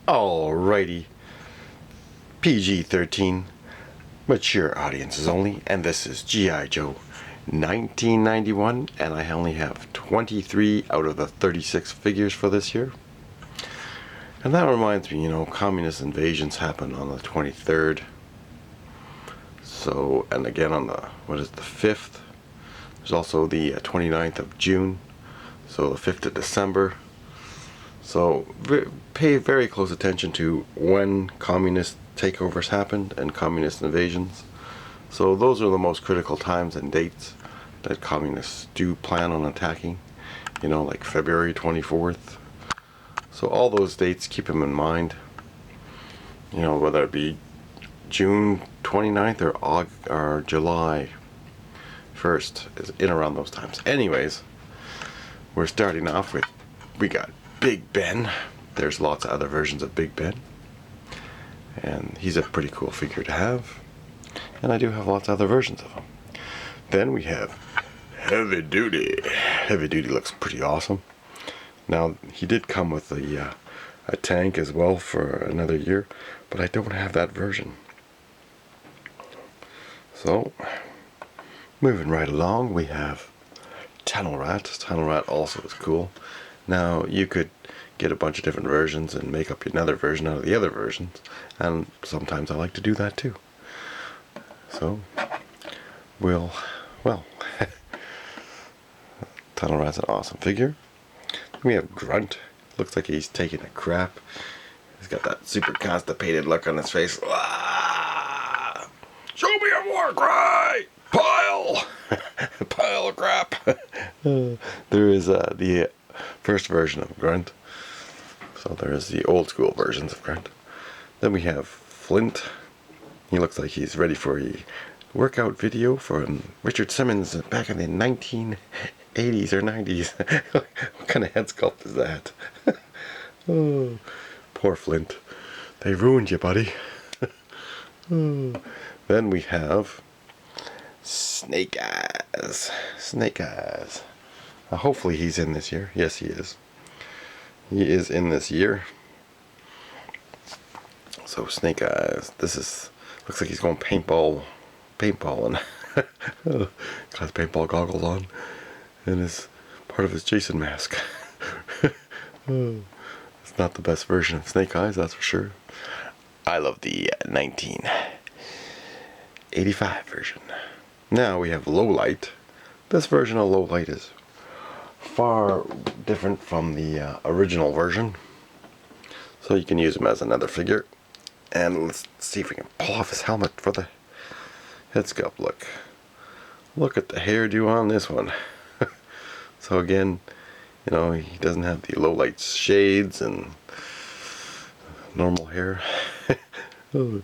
Alrighty, PG-13, mature audiences only, and this is G.I. Joe 1991, and I only have 23 out of the 36 figures for this year. And that reminds me, communist invasions happened on the 23rd. So, and again on the 5th. There's also the 29th of June, so the 5th of December. So pay very close attention to when communist takeovers happened and communist invasions. So those are the most critical times and dates that communists do plan on attacking, like February 24th. So all those dates, keep them in mind, whether it be June 29th or July 1st, is in around those times. Anyways, we're starting off with, we got Big Ben. There's lots of other versions of Big Ben, and he's a pretty cool figure to have, and I do have lots of other versions of him. Then we have Heavy Duty. Heavy Duty looks pretty awesome. Now, he did come with a tank as well for another year, but I don't have that version. So, moving right along, we have Tunnel Rat. Tunnel Rat also is cool. Now, you could get a bunch of different versions and make up another version out of the other versions, and sometimes I like to do that too. So, Tunnel Rat's an awesome figure. We have Grunt. Looks like he's taking a crap. He's got that super constipated look on his face. Ah! Show me a war cry! Pile! Pile of crap! There is the first version of Grunt. So there is the old school versions of Grunt. Then we have Flint. He looks like he's ready for a workout video from Richard Simmons back in the 1980s or 90s. What kind of head sculpt is that? Oh, poor Flint. They ruined you, buddy. Oh. Then we have Snake Eyes. Snake Eyes. Hopefully he's in this year. Yes, he is. He is in this year. So Snake Eyes. Looks like he's going paintballing. Got his paintball goggles on, and is part of his Jason mask. It's not the best version of Snake Eyes, that's for sure. I love the 1985 version. Now we have Lowlight. This version of Lowlight is far different from the original version, so you can use him as another figure. And let's see if we can pull off his helmet for the head sculpt. Look at the hairdo on this one. So again, he doesn't have the Lowlight shades and normal hair. He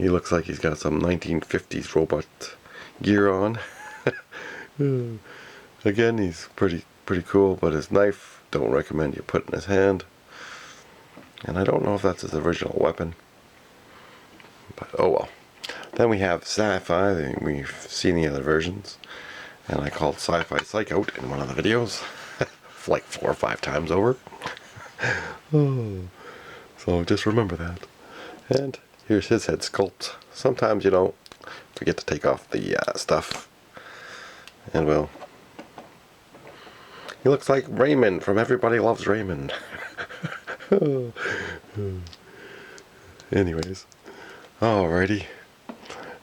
looks like he's got some 1950s robot gear on. Again, he's pretty cool, but his knife, don't recommend you put in his hand. And I don't know if that's his original weapon, but oh well. Then we have Sci-Fi. We've seen the other versions, and I called Sci-Fi Psych out in one of the videos, like 4 or 5 times over. Oh, so just remember that. And here's his head sculpt. Sometimes forget to take off the stuff, and well, he looks like Raymond from Everybody Loves Raymond. Anyways, alrighty.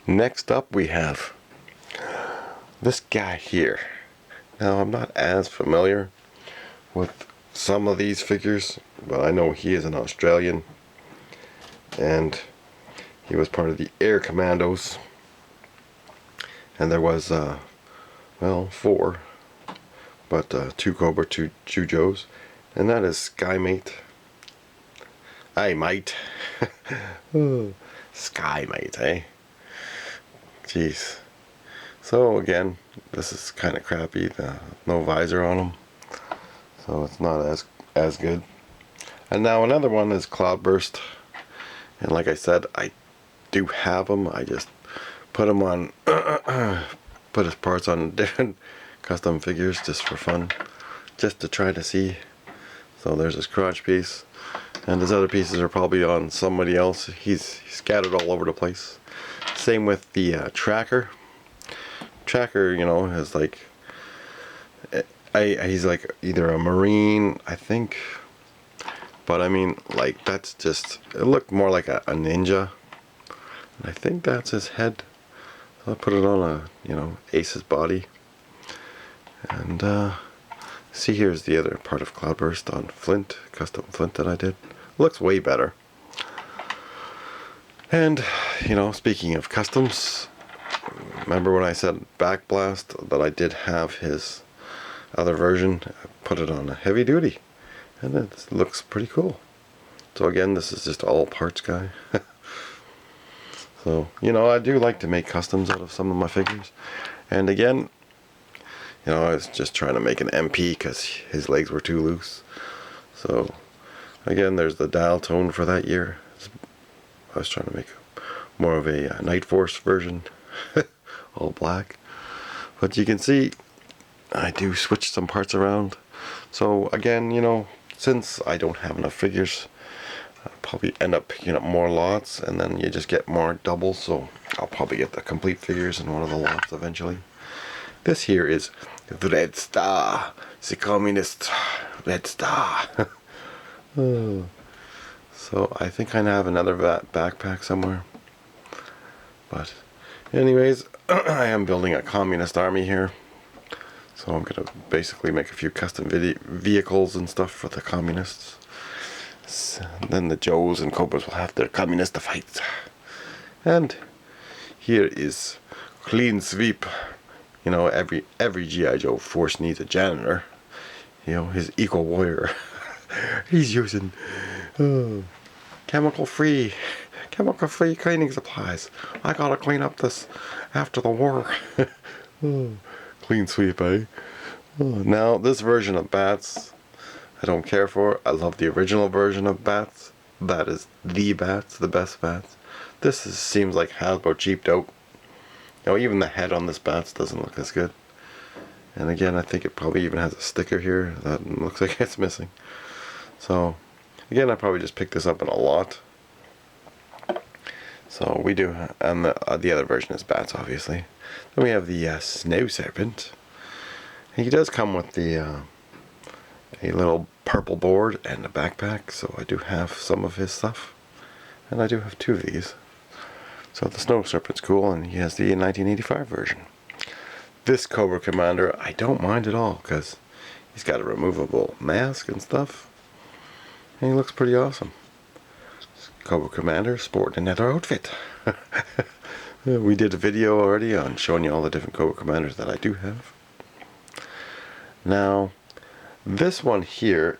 Next up we have this guy here. Now, I'm not as familiar with some of these figures, but I know he is an Australian, and he was part of the Air Commandos, and there was 4, but 2 Cobra, 2 Joes, and that is Skymate. Hey, mate. Skymate, eh? Jeez. So again, this is kind of crappy. No visor on him, so it's not as good. And now another one is Cloudburst, and like I said, I do have him. I just put him on, put his parts on different custom figures just for fun, just to try to see So there's his crotch piece. And his other pieces are probably on somebody else. He's scattered all over the place. Same with the tracker. Tracker, you know, is like... he's like either a Marine, I think. But I mean, like, that's just... It looked more like a ninja. And I think that's his head. So I put it on a, you know, Ace's body. And, see, here's the other part of Cloudburst on Flint, custom Flint that I did. Looks way better. And, you know, speaking of customs, remember when I said Backblast that I did have his other version? I put it on a heavy duty, and it looks pretty cool. So again, this is just all parts guy. So, you know, I do like to make customs out of some of my figures. And again, you know, I was just trying to make an MP because his legs were too loose. So, again, there's the dial tone for that year. I was trying to make more of a Night Force version, all black. But you can see, I do switch some parts around. So, again, you know, since I don't have enough figures, I'll probably end up picking up more lots, and then you just get more doubles. So, I'll probably get the complete figures in one of the lots eventually. This here is the Red Star, the Communist Red Star. Oh. So I think I have another backpack somewhere. But anyways, I am building a communist army here. So I'm going to basically make a few custom vehicles and stuff for the communists. So then the Joes and Cobras will have their communist fights. And here is clean sweep. You know, every G.I.Joe force needs a janitor. You know, his eco warrior. He's using chemical-free cleaning supplies. I gotta clean up this after the war. Clean sweep, eh? Now, this version of B.A.T.S, I don't care for. I love the original version of B.A.T.S. That is the B.A.T.S, the best B.A.T.S. This seems like Hasbro cheaped out. You know, even the head on this B.A.T.S doesn't look as good. And again, I think it probably even has a sticker here that looks like it's missing. So, again, I probably just picked this up in a lot. So we do, and the other version is B.A.T.S, obviously. Then we have the Snow Serpent. He does come with the a little purple board and a backpack, so I do have some of his stuff. And I do have two of these. So the Snow Serpent's cool, and he has the 1985 version. This Cobra Commander, I don't mind at all, because he's got a removable mask and stuff. And he looks pretty awesome. Cobra Commander sporting another outfit. We did a video already on showing you all the different Cobra Commanders that I do have. Now, this one here,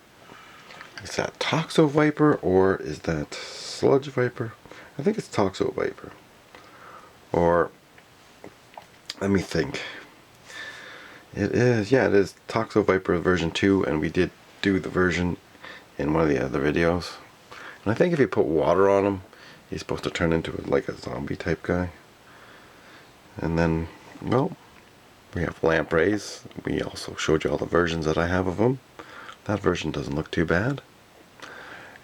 is that Toxo Viper or is that Sludge Viper? I think it's Toxo Viper. Or, let me think. It is, yeah, it is Toxo Viper version 2, and we did do the version in one of the other videos. And I think if you put water on him, he's supposed to turn into like a zombie type guy. And then, well, we have Lampreys. We also showed you all the versions that I have of them. That version doesn't look too bad.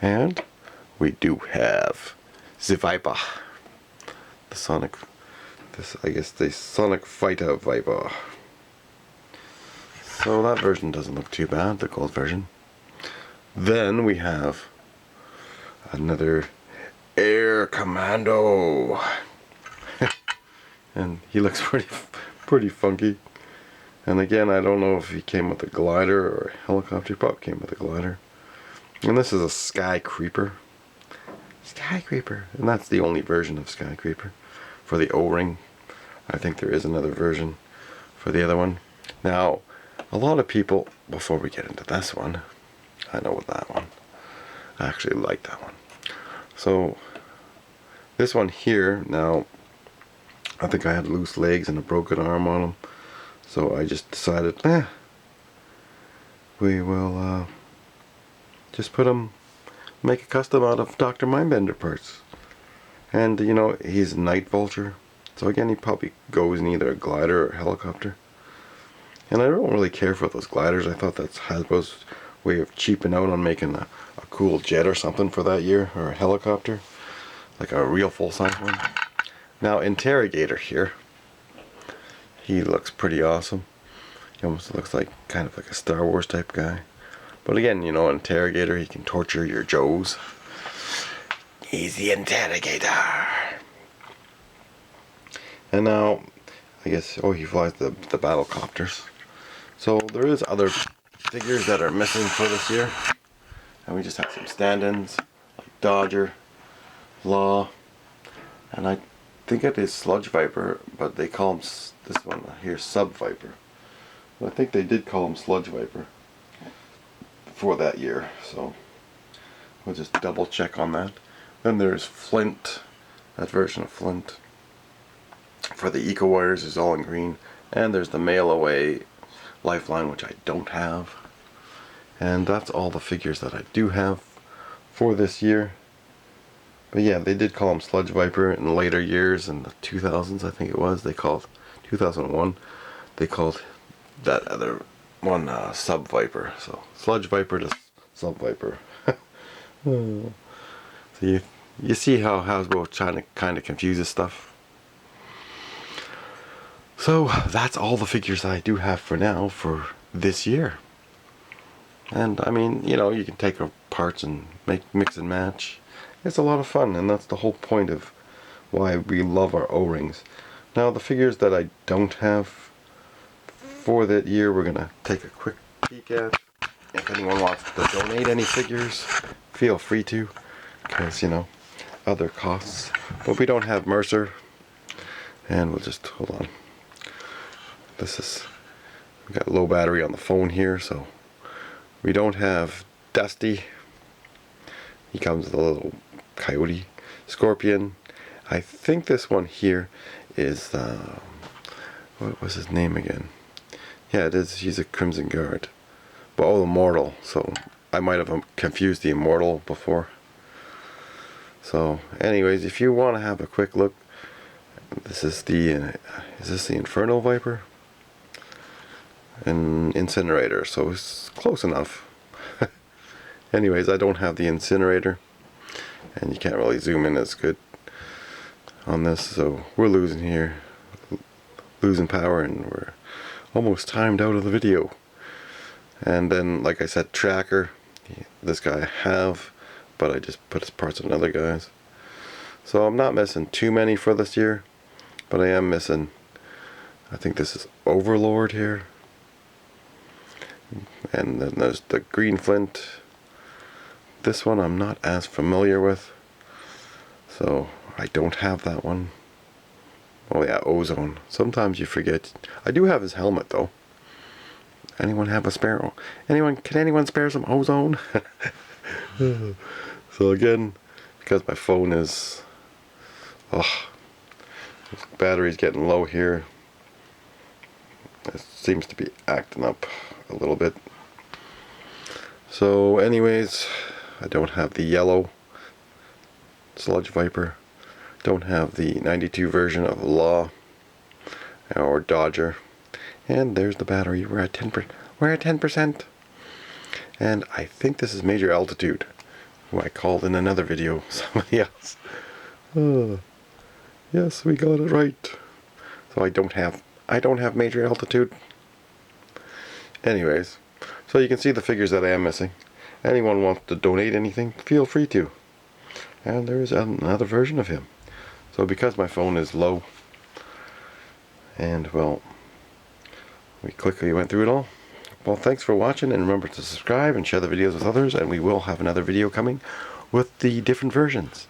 And we do have the Viper. The Sonic, I guess the Sonic Fighter Viper. So that version doesn't look too bad, the gold version. Then we have another Air Commando. And he looks pretty funky. And again, I don't know if he came with a glider or a helicopter. He probably came with a glider. And this is a Sky Creeper. Sky Creeper. And that's the only version of Sky Creeper. For the O-ring. I think there is another version for the other one. Now, a lot of people, before we get into this one, I know with that one. I actually like that one. So, this one here, now, I think I had loose legs and a broken arm on him. So I just decided, we will just put him, make a custom out of Dr. Mindbender parts. And, you know, he's a Night Vulture. So again, he probably goes in either a glider or a helicopter. And I don't really care for those gliders. I thought that's Hasbro's way of cheaping out on making a cool jet or something for that year, or a helicopter, like a real full-size one. Now Interrogator here, he looks pretty awesome. He almost looks like kind of like a Star Wars type guy. But again, you know, Interrogator, he can torture your Joes. He's the Interrogator. And now, I guess, oh, he flies the battle copters. So there is other figures that are missing for this year. And we just have some stand-ins, like Dodger, Law, and I think it is Sludge Viper, but they call him, this one here, Sub Viper. I think they did call him Sludge Viper for that year, so we'll just double check on that. Then there's Flint, that version of Flint. For the Eco Wires is all in green, and there's the Mail Away Lifeline, which I don't have. And that's all the figures that I do have for this year. But yeah, they did call him Sludge Viper in later years, in the 2000s I think it was, they called, 2001, they called that other one Sub Viper. So Sludge Viper to Sub Viper. So you see how Hasbro trying to kind of confuses stuff. So that's all the figures I do have for now for this year. And I mean, you know, you can take parts and mix and match. It's a lot of fun, and that's the whole point of why we love our O-rings. Now the figures that I don't have for that year, we're gonna take a quick peek at. If anyone wants to donate any figures, feel free to, because, you know, other costs. But we don't have Mercer, and we'll just hold on. We got low battery on the phone here, so we don't have Dusty. He comes with a little coyote, Scorpion. I think this one here is what was his name again? Yeah, it is. He's a Crimson Guard. But oh, Immortal. So I might have confused the Immortal before. So, anyways, if you want to have a quick look, this is the is this the Infernal Viper? An Incinerator. So it's close enough. Anyways, I don't have the Incinerator, and you can't really zoom in as good on this, so we're losing here, losing power, and we're almost timed out of the video. And then, like I said, Tracker, this guy I have, but I just put his parts on other guys. So I'm not missing too many for this year, but I am missing, I think this is Overlord here, and then there's the Green Flint. This one I'm not as familiar with, so I don't have that one. Oh yeah, Ozone. Sometimes you forget. I do have his helmet though. Anyone have a spare? Can anyone spare some Ozone? So again, because my phone is, battery's getting low here. It seems to be acting up a little bit. So anyways, I don't have the yellow Sludge Viper. Don't have the 92 version of Law or Dodger. And there's the battery. We're at 10%. We're at 10%. And I think this is Major Altitude, who I called in another video somebody else. Yes, we got it right. So I don't have Major Altitude. Anyways, so you can see the figures that I am missing. Anyone wants to donate anything, feel free to. And there is another version of him. So because my phone is low, and well, we quickly went through it all. Well, thanks for watching, and remember to subscribe and share the videos with others, and we will have another video coming with the different versions.